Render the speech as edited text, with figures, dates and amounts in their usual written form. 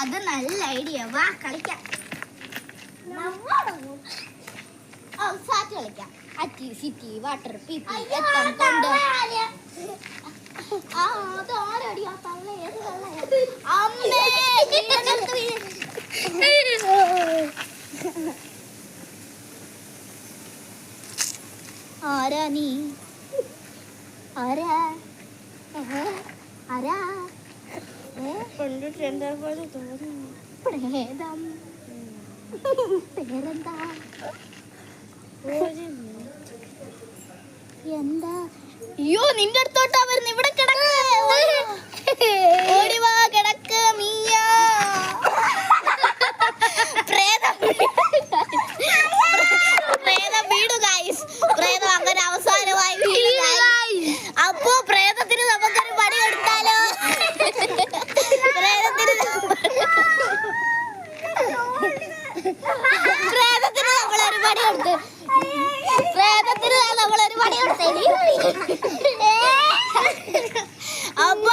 അത് നല്ല ഐഡിയ. വാ കളിക്കാം, സാറ്റ് കളിക്കാം. സിറ്റി വാട്ടർ പിപി അതാരടി ആ തള്ള? ഏത് അമ്മേ ആരാ നീ? ആരാ ആരാ? കണ്ടിട്ട് എന്താ പോലെ തോന്നുന്നു. പ്രേതം. പേരെന്താ? എന്താ? അയ്യോ, നിന്റെ അടുത്തോട്ടാ വരുന്നു. ഇവിടെ കിടക്ക്, ഓടിവാ, കിടക്ക് മിയ. പ്രേതം പ്രേതം വീണു ഗൈസ്. പ്രേതം അങ്ങനെ അവസാനമായി വീണു. അപ്പോ പ്രേതത്തിന് നമുക്കൊരു പണി കൊടുത്താലോ? പ്രേതത്തിന് നമ്മളൊരു പണി കൊടുത്ത് നമ്മളൊരു പണി കൊടുത്തേ. അപ്പൊ